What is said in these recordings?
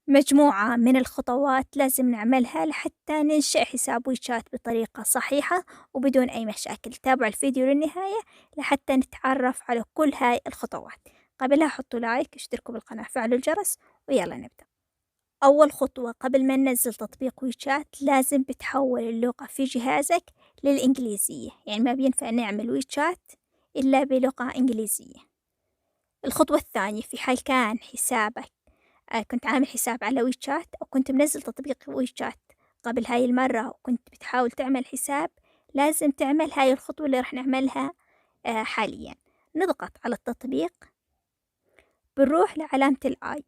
مجموعة من الخطوات لازم نعملها لحتى ننشئ حساب ويشات بطريقة صحيحة وبدون أي مشاكل. تابعوا الفيديو للنهاية لحتى نتعرف على كل هاي الخطوات. قبلها حطوا لايك، اشتركوا بالقناة، فعلوا الجرس، ويلا نبدأ. أول خطوة قبل ما ننزل تطبيق ويشات لازم بتحول اللغة في جهازك للإنجليزية، يعني ما بينفع نعمل ويشات إلا بلغة إنجليزية. الخطوة الثانية، في حال كان حسابك كنت عامل حساب على ويشات أو كنت منزل تطبيق ويشات قبل هاي المرة وكنت بتحاول تعمل حساب، لازم تعمل هاي الخطوة اللي رح نعملها حاليا. نضغط على التطبيق، بنروح لعلامة الآي،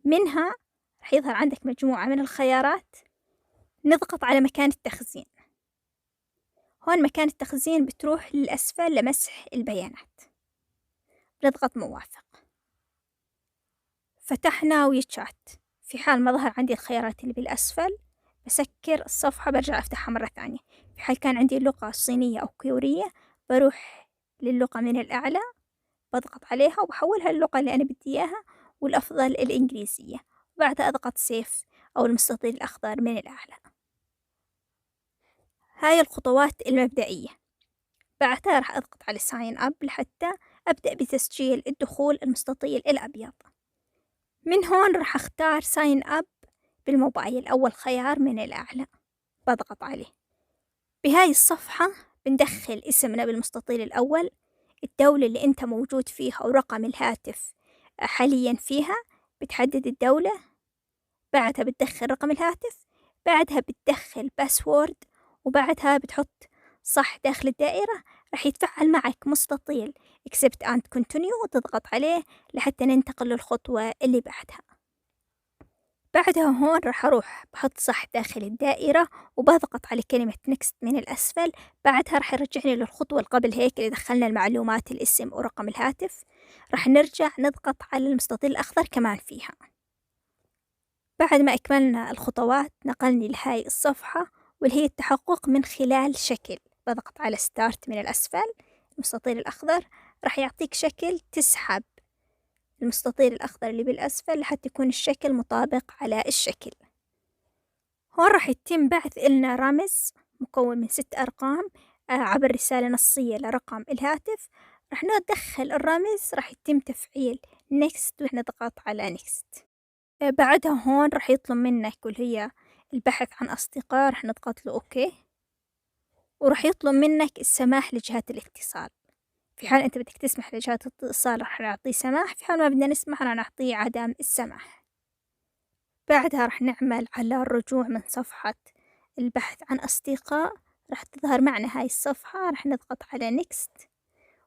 منها رح يظهر عندك مجموعة من الخيارات. نضغط على مكان التخزين، هون مكان التخزين بتروح للأسفل لمسح البيانات، نضغط موافق. فتحنا ويتشات. في حال ما ظهر عندي الخيارات اللي بالأسفل بسكر الصفحة، برجع أفتحها مرة ثانية. في حال كان عندي لغة صينية أو كورية بروح للغة من الأعلى، بضغط عليها وبحولها للغة اللي أنا بدي إياها، والأفضل الإنجليزية. وبعدها أضغط سيف أو المستطيل الأخضر من الأعلى. هاي الخطوات المبدئية. بعدها راح أضغط على ساين أب لحتى أبدأ بتسجيل الدخول، المستطيل الأبيض. من هون راح أختار ساين أب بالموبايل، أول خيار من الأعلى، بضغط عليه. بهاي الصفحة بندخل اسمنا بالمستطيل الأول، الدولة اللي أنت موجود فيها ورقم الهاتف حاليا فيها، بتحدد الدولة. بعدها بتدخل رقم الهاتف، بعدها بتدخل باسورد، وبعدها بتحط صح داخل الدائرة. رح يتفعل معك مستطيل accept and continue وتضغط عليه لحتى ننتقل للخطوة اللي بعدها. بعدها هون راح أروح بحط صح داخل الدائرة وبضغط على كلمة next من الأسفل. بعدها راح يرجعني للخطوة اللي قبل هيك اللي دخلنا المعلومات، الاسم ورقم الهاتف. راح نرجع نضغط على المستطيل الأخضر كمان فيها. بعد ما أكملنا الخطوات نقلني لهاي الصفحة واللي هي التحقق من خلال شكل. بضغط على ستارت من الأسفل، المستطيل الأخضر راح يعطيك شكل، تسحب المستطيل الأخضر اللي بالأسفل لحتى يكون الشكل مطابق على الشكل. هون راح يتم بعث إلنا رمز مكون من 6 أرقام عبر رسالة نصية لرقم الهاتف. راح ندخل الرمز، راح يتم تفعيل next ونضغط على next. بعدها هون راح يطلب منك واللي هي البحث عن أصدقاء، راح نضغط له أوكي. وراح يطلب منك السماح لجهات الاتصال. في حال أنت بدك تسمح لجهات الاتصال راح نعطيه سماح، في حال ما بدنا نسمح راح نعطيه عدم السماح. بعدها راح نعمل على الرجوع من صفحة البحث عن أصدقاء، راح تظهر معنا هاي الصفحة، راح نضغط على next.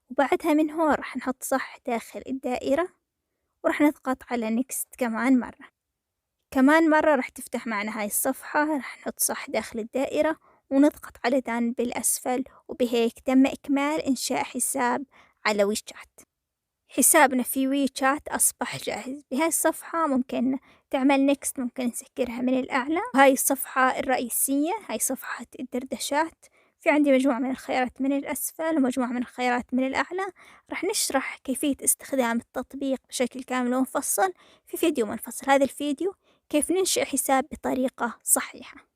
وبعدها من هون راح نحط صح داخل الدائرة وراح نضغط على next كمان مرة راح تفتح معنا هاي الصفحة، راح نحط صح داخل الدائرة ونضغط على done بالأسفل. وبهيك تم إكمال إنشاء حساب على ويشات. حسابنا في ويشات أصبح جاهز. بهاي الصفحة ممكن تعمل next، ممكن نسكرها من الأعلى. وهاي الصفحة الرئيسية، هاي صفحة الدردشات. في عندي مجموعة من الخيارات من الأسفل ومجموعة من الخيارات من الأعلى. راح نشرح كيفية استخدام التطبيق بشكل كامل ومفصل في فيديو منفصل. هذا الفيديو كيف ننشئ حساب بطريقة صحيحة.